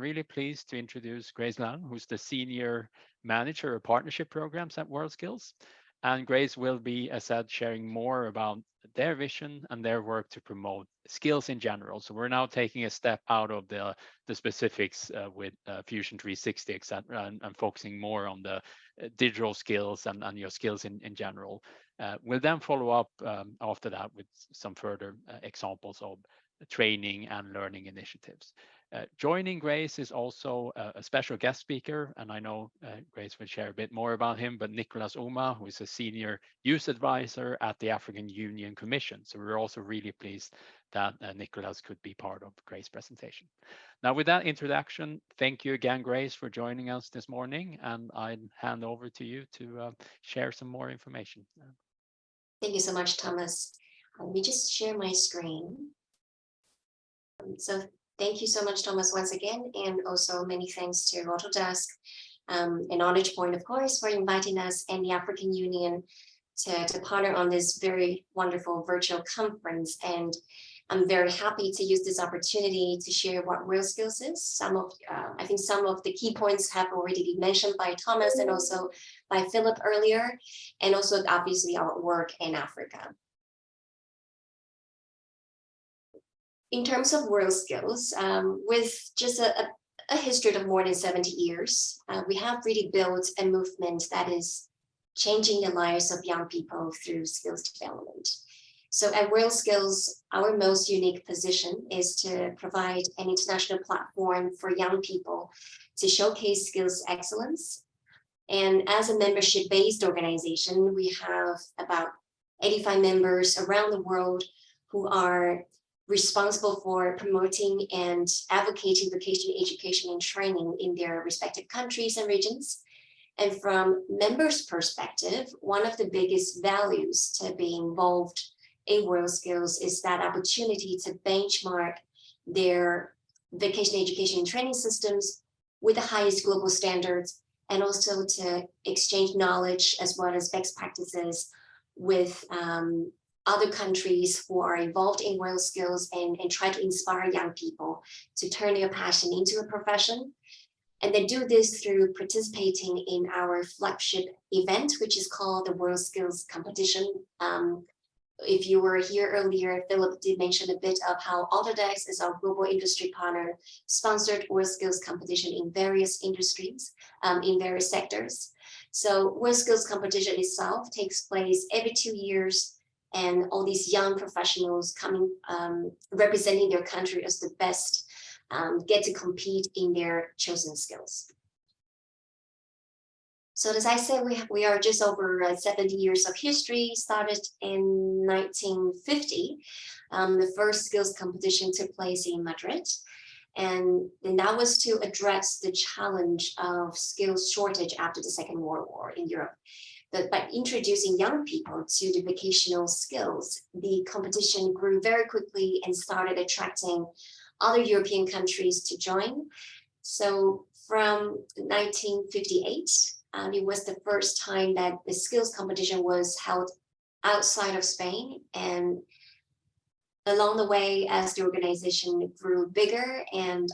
really pleased to introduce Grace Lang, who's the Senior Manager of Partnership Programs at WorldSkills. And Grace will be, as said, sharing more about their vision and their work to promote skills in general. So we're now taking a step out of the specifics with Fusion 360, etc., and focusing more on the digital skills and your skills in general. We'll then follow up after that with some further examples of training and learning initiatives. Joining Grace is also a special guest speaker, and I know Grace will share a bit more about him, but Nicholas Ouma, who is a senior youth advisor at the African Union Commission. So we're also really pleased that Nicholas could be part of Grace's presentation. Now, with that introduction, thank you again, Grace, for joining us this morning, and I'll hand over to you to share some more information. Thank you so much, Thomas. Let me just share my screen. So thank you so much, Thomas, once again, and also many thanks to Autodesk and Knowledge Point, of course, for inviting us and the African Union to partner on this very wonderful virtual conference. And I'm very happy to use this opportunity to share what WorldSkills is. I think some of the key points have already been mentioned by Thomas and also by Philip earlier, and also obviously our work in Africa. In terms of WorldSkills, with just a history of more than 70 years, we have really built a movement that is changing the lives of young people through skills development. So at WorldSkills, our most unique position is to provide an international platform for young people to showcase skills excellence. And as a membership-based organization, we have about 85 members around the world who are responsible for promoting and advocating vocational education and training in their respective countries and regions. And from members' perspective, one of the biggest values to be involved in WorldSkills is that opportunity to benchmark their vocational education and training systems with the highest global standards, and also to exchange knowledge as well as best practices with other countries who are involved in WorldSkills and try to inspire young people to turn their passion into a profession. And they do this through participating in our flagship event, which is called the WorldSkills competition. If you were here earlier, Philip did mention a bit of how Autodesk is our global industry partner, sponsored WorldSkills competition in various industries, in various sectors. So WorldSkills competition itself takes place every 2 years, and all these young professionals coming, representing their country as the best, get to compete in their chosen skills. So as I said, we are just over 70 years of history, started in 1950. The first skills competition took place in Madrid. And that was to address the challenge of skills shortage after the Second World War in Europe. But by introducing young people to the vocational skills, the competition grew very quickly and started attracting other European countries to join. So from 1958, it was the first time that the skills competition was held outside of Spain. And along the way, as the organization grew bigger and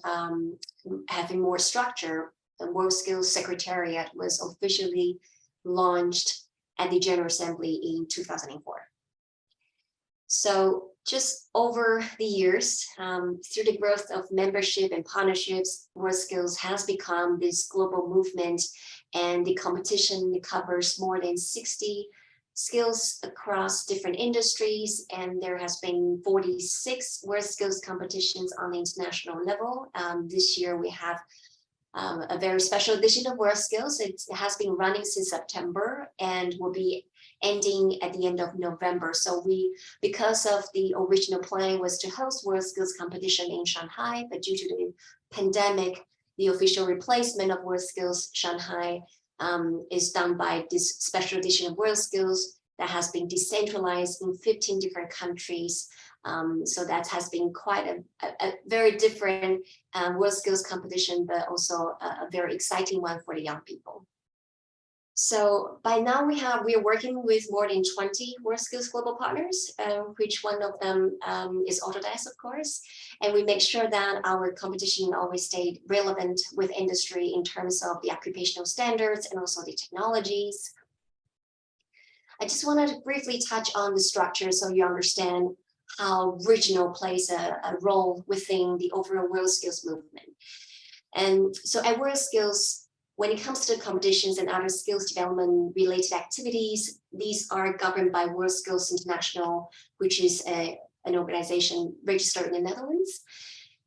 having more structure, the WorldSkills Secretariat was officially launched at the General Assembly in 2004. So just over the years, through the growth of membership and partnerships, WorldSkills has become this global movement, and the competition covers more than 60 skills across different industries, and there has been 46 WorldSkills competitions on the international level. This year we have a very special edition of WorldSkills. It has been running since September and will be ending at the end of November. So because of the original plan was to host WorldSkills competition in Shanghai, but due to the pandemic, the official replacement of WorldSkills Shanghai is done by this special edition of WorldSkills that has been decentralized in 15 different countries. So that has been quite a very different WorldSkills competition, but also a very exciting one for the young people. So by now we are working with more than 20 WorldSkills global partners, which one of them is Autodesk, of course. And we make sure that our competition always stayed relevant with industry in terms of the occupational standards and also the technologies. I just wanted to briefly touch on the structure so you understand how regional plays a role within the overall WorldSkills movement. And so at WorldSkills, when it comes to competitions and other skills development related activities, these are governed by WorldSkills International, which is an organization registered in the Netherlands.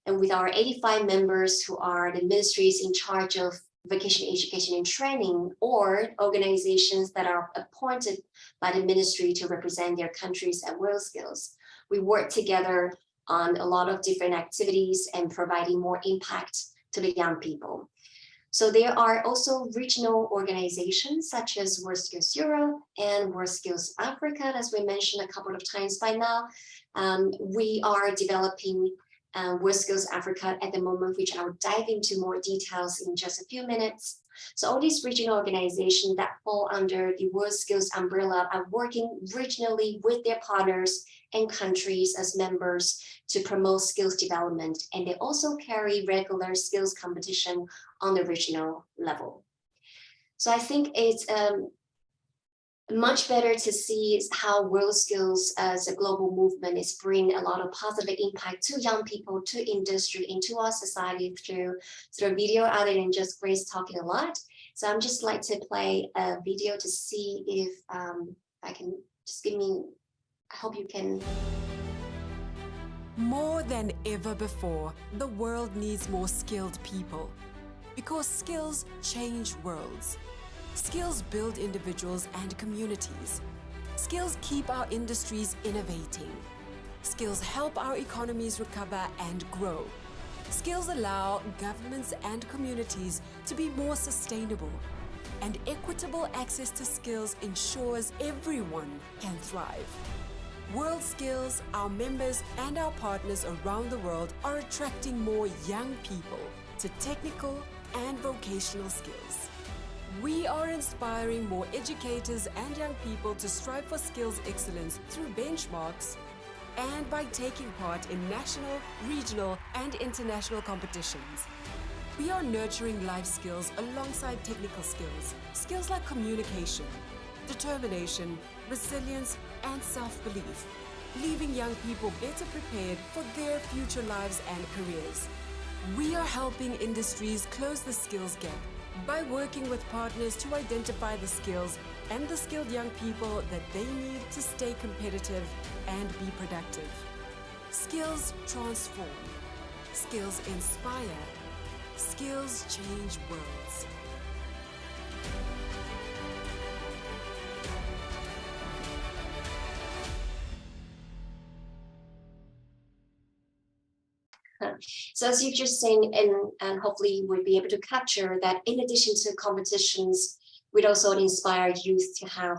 And with our 85 members who are the ministries in charge of vocational education and training, or organizations that are appointed by the ministry to represent their countries at WorldSkills, we work together on a lot of different activities and providing more impact to the young people. So there are also regional organizations such as WorldSkills Europe and WorldSkills Africa, as we mentioned a couple of times by now. We are developing WorldSkills Africa at the moment, which I will dive into more details in just a few minutes. So all these regional organizations that fall under the WorldSkills umbrella are working regionally with their partners and countries as members to promote skills development. And they also carry regular skills competition on the regional level. So I think it's much better to see how WorldSkills as a global movement is bringing a lot of positive impact to young people, to industry, and to our society through video, other than just Grace talking a lot. So I'm just like to play a video to see if I can just give me, I hope you can. More than ever before, the world needs more skilled people because skills change worlds. Skills build individuals and communities. Skills keep our industries innovating. Skills help our economies recover and grow. Skills allow governments and communities to be more sustainable. And equitable access to skills ensures everyone can thrive. WorldSkills, our members and our partners around the world are attracting more young people to technical and vocational skills. We are inspiring more educators and young people to strive for skills excellence through benchmarks and by taking part in national, regional, and international competitions. We are nurturing life skills alongside technical skills, skills like communication, determination, resilience, and self-belief, leaving young people better prepared for their future lives and careers. We are helping industries close the skills gap by working with partners to identify the skills and the skilled young people that they need to stay competitive and be productive. Skills transform. Skills inspire. Skills change worlds. So as you've just seen, and hopefully you will be able to capture that in addition to competitions, we'd also inspire youth to have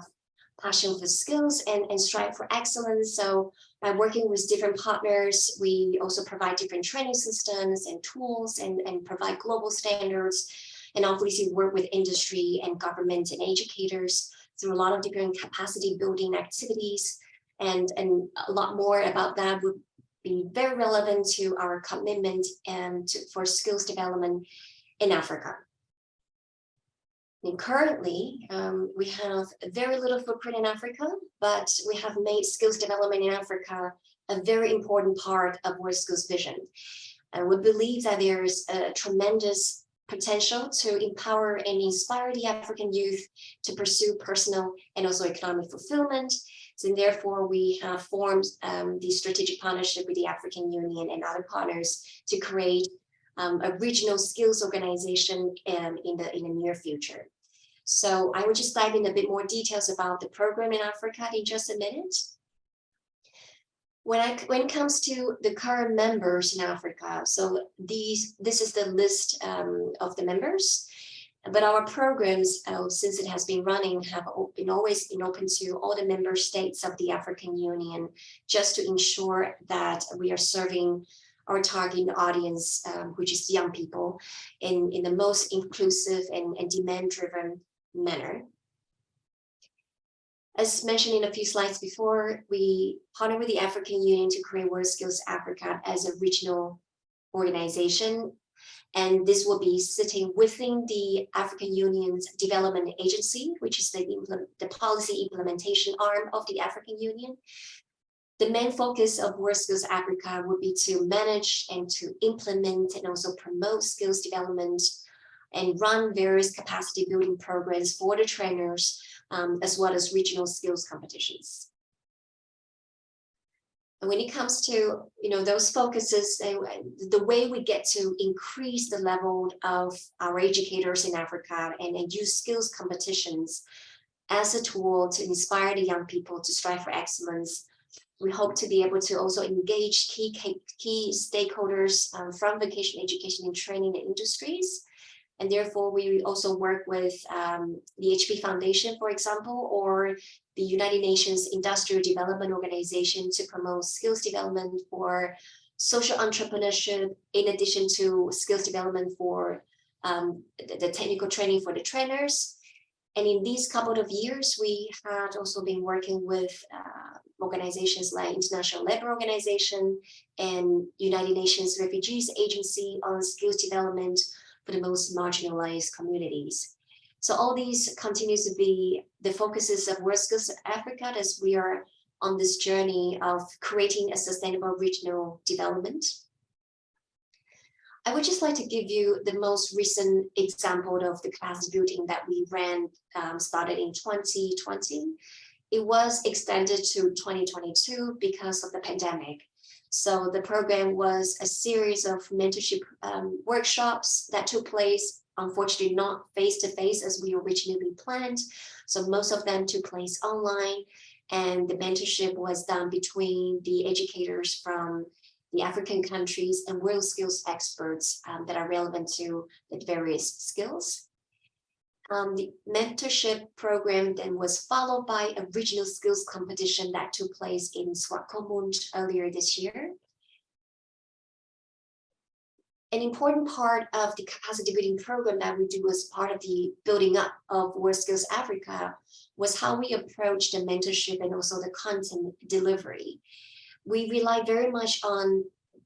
passion for skills and strive for excellence. So by working with different partners, we also provide different training systems and tools and provide global standards, and obviously work with industry and government and educators through a lot of different capacity building activities. And a lot more about that would be very relevant to our commitment for skills development in Africa. And currently, we have very little footprint in Africa, but we have made skills development in Africa a very important part of WorldSkills vision. And we believe that there is a tremendous potential to empower and inspire the African youth to pursue personal and also economic fulfillment. So therefore, we have formed the strategic partnership with the African Union and other partners to create a regional skills organization in the near future. So I will just dive in a bit more details about the program in Africa in just a minute. When it comes to the current members in Africa, so this is the list of the members. But our programs, since it has been running, have always been open to all the member states of the African Union, just to ensure that we are serving our target audience, which is young people, in the most inclusive and demand-driven manner. As mentioned in a few slides before, we partnered with the African Union to create WorldSkills Africa as a regional organization. And this will be sitting within the African Union's Development Agency, which is the policy implementation arm of the African Union. The main focus of WorldSkills Africa would be to manage and to implement and also promote skills development and run various capacity building programs for the trainers, as well as regional skills competitions. And when it comes to those focuses, the way we get to increase the level of our educators in Africa and use skills competitions as a tool to inspire the young people to strive for excellence, we hope to be able to also engage key stakeholders from vocational education and training industries. And therefore, we also work with the HP Foundation, for example, or the United Nations Industrial Development Organization to promote skills development for social entrepreneurship, in addition to skills development for the technical training for the trainers. And in these couple of years, we had also been working with organizations like International Labour Organization and United Nations Refugees Agency on skills development for the most marginalized communities. So all these continues to be the focuses of WorldSkills Africa as we are on this journey of creating a sustainable regional development. I would just like to give you the most recent example of the capacity building that we ran, started in 2020. It was extended to 2022 because of the pandemic. So the program was a series of mentorship workshops that took place, unfortunately not face-to-face as we originally planned. So most of them took place online, and the mentorship was done between the educators from the African countries and WorldSkills experts that are relevant to the various skills. The mentorship program then was followed by a regional skills competition that took place in Swakopmund earlier this year. An important part of the capacity building program that we do as part of the building up of WorldSkills Africa was how we approach the mentorship and also the content delivery. We rely very much on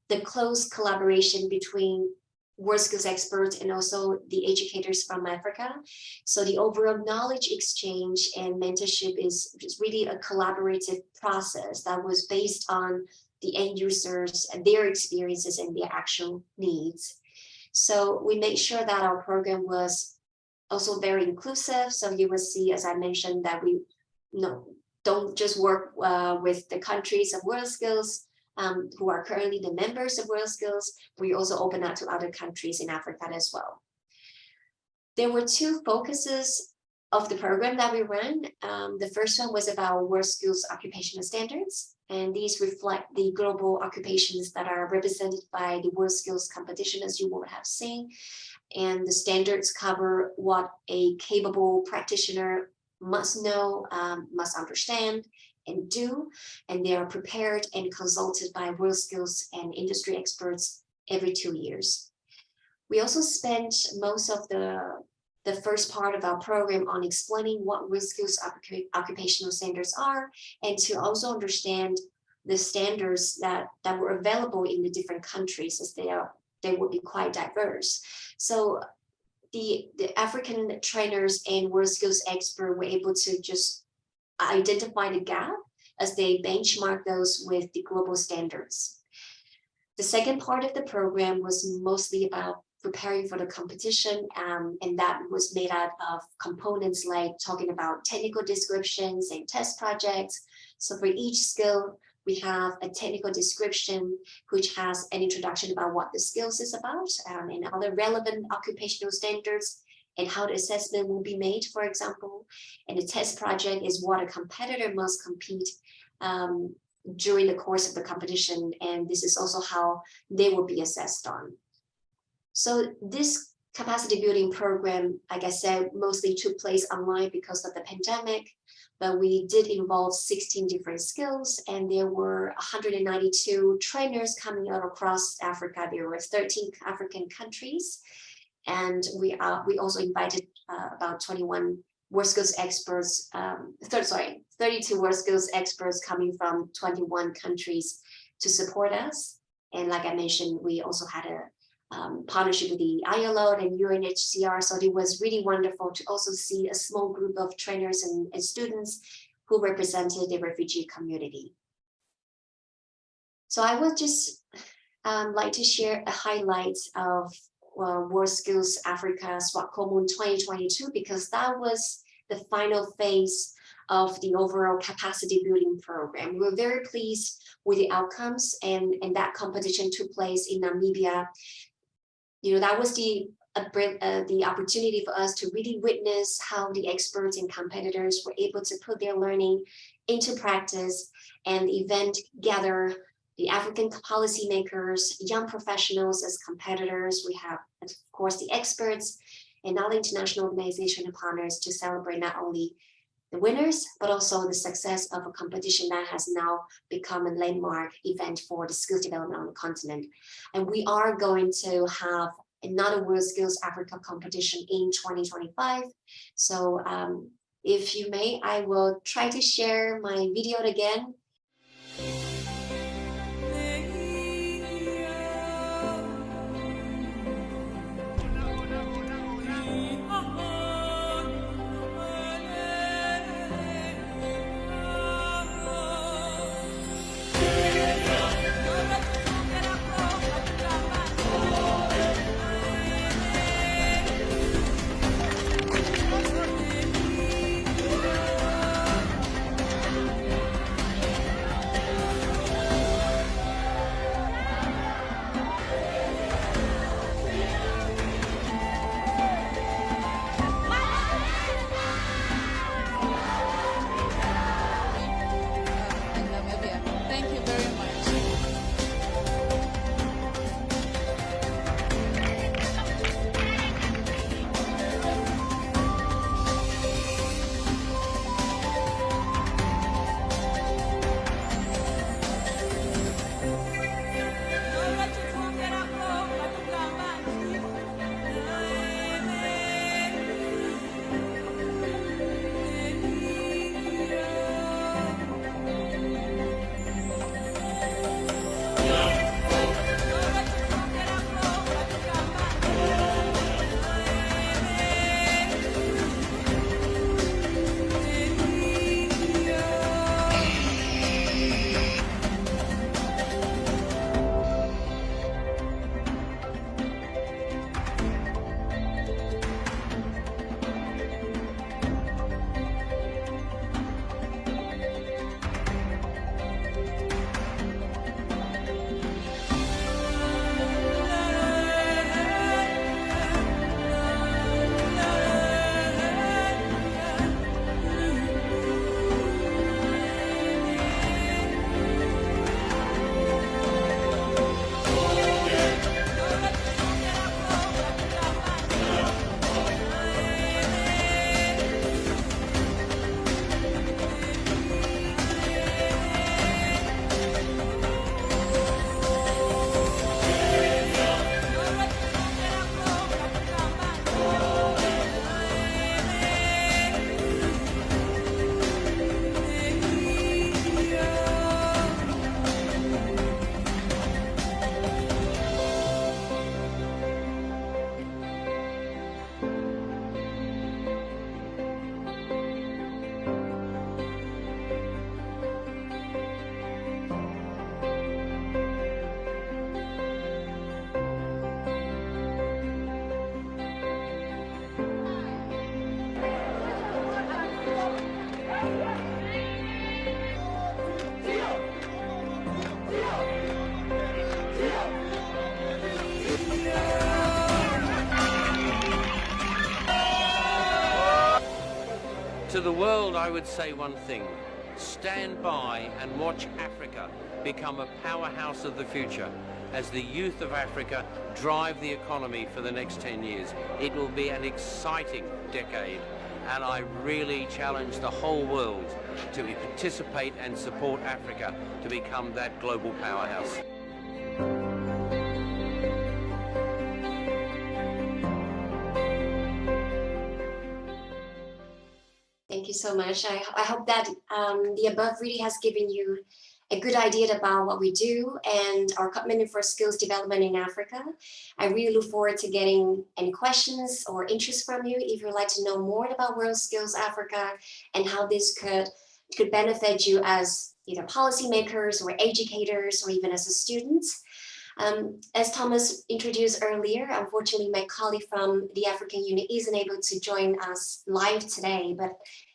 the close collaboration between WorldSkills experts and also the educators from Africa. So the overall knowledge exchange and mentorship is really a collaborative process that was based on the end users and their experiences and their actual needs. So we made sure that our program was also very inclusive. So you will see, as I mentioned, that we don't just work with the countries of WorldSkills who are currently the members of WorldSkills. We also open up to other countries in Africa as well. There were two focuses of the program that we ran. The first one was about WorldSkills occupational standards, and these reflect the global occupations that are represented by the WorldSkills competition, as you will have seen. And the standards cover what a capable practitioner must know, must understand, and do, and they are prepared and consulted by WorldSkills and industry experts every 2 years. We also spent most of the first part of our program on explaining what WorldSkills occupational standards are, and to also understand the standards that were available in the different countries, as they would be quite diverse. So the African trainers and WorldSkills experts were able to just identify the gap as they benchmark those with the global standards. The second part of the program was mostly about preparing for the competition, and that was made out of components like talking about technical descriptions and test projects. So for each skill, we have a technical description which has an introduction about what the skills is about, and other relevant occupational standards and how the assessment will be made, for example. And the test project is what a competitor must compete during the course of the competition, and this is also how they will be assessed on. So this capacity building program, like I said, mostly took place online because of the pandemic, but we did involve 16 different skills, and there were 192 trainers coming out across Africa. There were 13 African countries, and we also invited about 21 WorldSkills experts, 32 WorldSkills experts coming from 21 countries to support us. And like I mentioned, we also had a partnership with the ILO and UNHCR. So it was really wonderful to also see a small group of trainers and students who represented the refugee community. So I would just like to share a highlight of WorldSkills Africa Swakopmund 2022, because that was the final phase of the overall capacity building program. We're very pleased with the outcomes, and that competition took place in Namibia. You know, that was the opportunity for us to really witness how the experts and competitors were able to put their learning into practice, and the event gathered the African policymakers, young professionals as competitors. We have, of course, the experts and other international organizations and partners to celebrate not only the winners, but also the success of a competition that has now become a landmark event for the skills development on the continent. And we are going to have another WorldSkills Africa competition in 2025. So if you may, I will try to share my video again. To the world, I would say one thing: stand by and watch Africa become a powerhouse of the future as the youth of Africa drive the economy for the next 10 years. It will be an exciting decade, and I really challenge the whole world to participate and support Africa to become that global powerhouse. you so much. I hope that the above really has given you a good idea about what we do and our commitment for skills development in Africa. I really look forward to getting any questions or interest from you if you'd like to know more about WorldSkills Africa and how this could benefit you as either policymakers or educators or even as a student. As Thomas introduced earlier, unfortunately, my colleague from the African Union isn't able to join us live today, but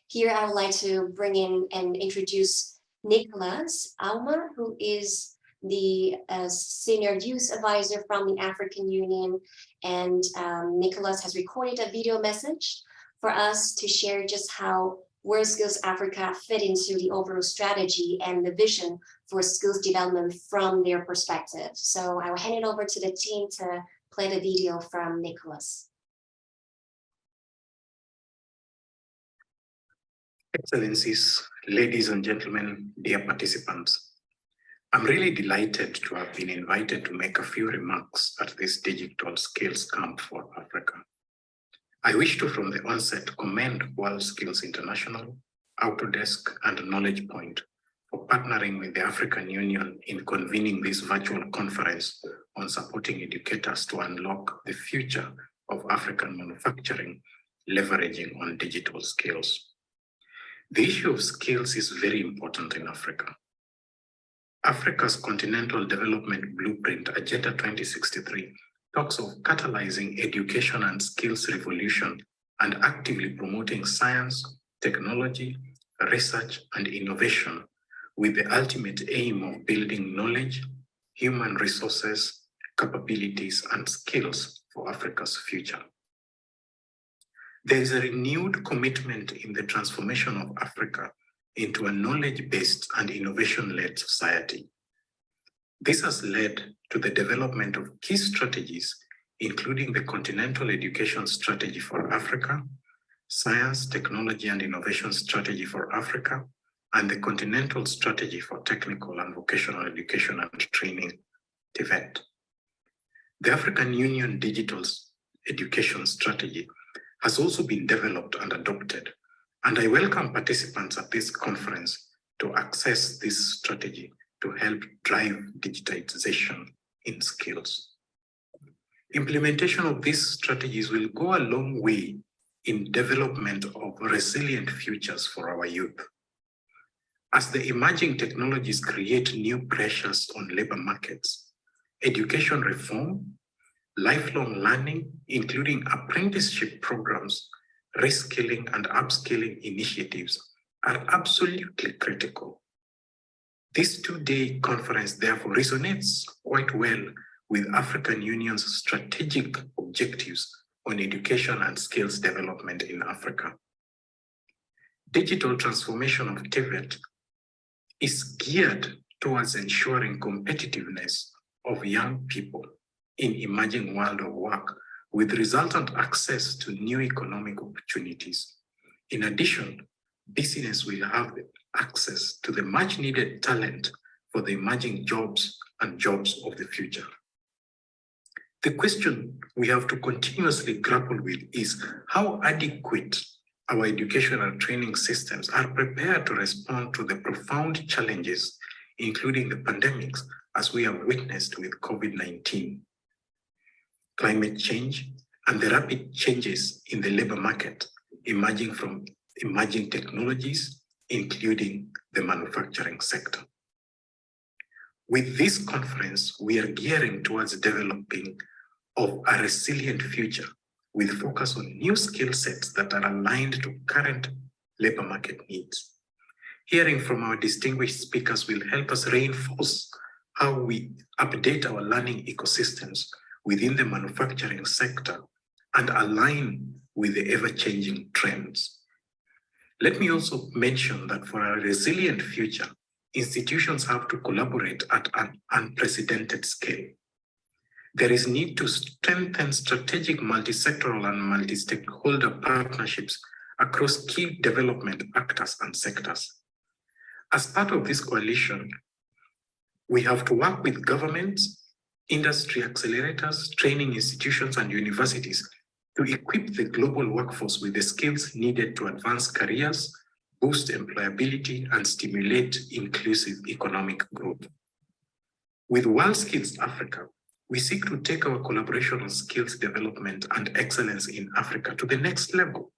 here I would like to bring in and introduce Nicholas Ouma, who is the Senior Youth Advisor from the African Union. And Nicholas has recorded a video message for us to share just how WorldSkills Africa fit into the overall strategy and the vision for skills development from their perspective. So I will hand it over to the team to play the video from Nicholas. Excellencies, ladies and gentlemen, dear participants, I'm really delighted to have been invited to make a few remarks at this digital skills camp for Africa. I wish to, from the onset, commend WorldSkills International, Autodesk, and Knowledge Point for partnering with the African Union in convening this virtual conference on supporting educators to unlock the future of African manufacturing, leveraging on digital skills. The issue of skills is very important in Africa. Africa's Continental Development Blueprint, Agenda 2063, talks of catalyzing education and skills revolution and actively promoting science, technology, research, and innovation with the ultimate aim of building knowledge, human resources, capabilities, and skills for Africa's future. There is a renewed commitment in the transformation of Africa into a knowledge-based and innovation-led society. This has led to the development of key strategies, including the Continental Education Strategy for Africa, Science, Technology and Innovation Strategy for Africa, and the Continental Strategy for Technical and Vocational Education and Training, TVET. The African Union Digital Education Strategy has also been developed and adopted, and I welcome participants at this conference to access this strategy to help drive digitization in skills. Implementation of these strategies will go a long way in development of resilient futures for our youth. As the emerging technologies create new pressures on labor markets, education reform, lifelong learning, including apprenticeship programs, reskilling and upskilling initiatives are absolutely critical. This two-day conference therefore resonates quite well with African Union's strategic objectives on education and skills development in Africa. Digital transformation of TVET is geared towards ensuring competitiveness of young people in emerging world of work with resultant access to new economic opportunities. In addition, business will have access to the much needed talent for the emerging jobs and jobs of the future. The question we have to continuously grapple with is how adequate our educational training systems are prepared to respond to the profound challenges, including the pandemics, as we have witnessed with COVID-19, climate change, and the rapid changes in the labor market emerging from emerging technologies, including the manufacturing sector. With this conference, we are gearing towards developing of a resilient future with focus on new skill sets that are aligned to current labor market needs. Hearing from our distinguished speakers will help us reinforce how we update our learning ecosystems within the manufacturing sector and align with the ever-changing trends. Let me also mention that for a resilient future, institutions have to collaborate at an unprecedented scale. There is need to strengthen strategic multi-sectoral and multi-stakeholder partnerships across key development actors and sectors. As part of this coalition, we have to work with governments, industry accelerators, training institutions, and universities to equip the global workforce with the skills needed to advance careers, boost employability, and stimulate inclusive economic growth. With WorldSkills Africa, we seek to take our collaboration on skills development and excellence in Africa to the next level.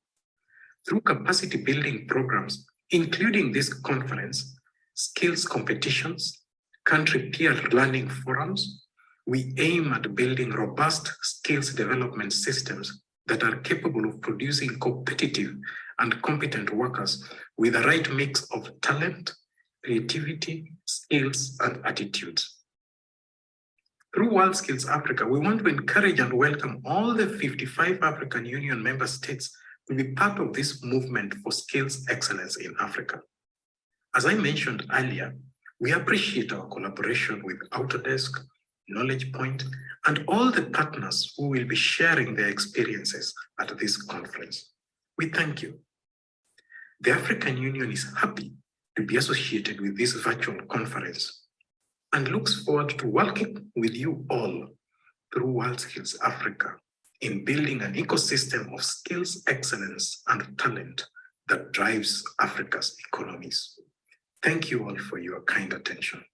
Through capacity building programs, including this conference, skills competitions, country peer learning forums, we aim at building robust skills development systems that are capable of producing competitive and competent workers with the right mix of talent, creativity, skills, and attitudes. Through WorldSkills Africa, we want to encourage and welcome all the 55 African Union member states to be part of this movement for skills excellence in Africa. As I mentioned earlier, we appreciate our collaboration with Autodesk, Knowledge Point, and all the partners who will be sharing their experiences at this conference. We thank you. The African Union is happy to be associated with this virtual conference and looks forward to working with you all through WorldSkills Africa in building an ecosystem of skills excellence and talent that drives Africa's economies. Thank you all for your kind attention.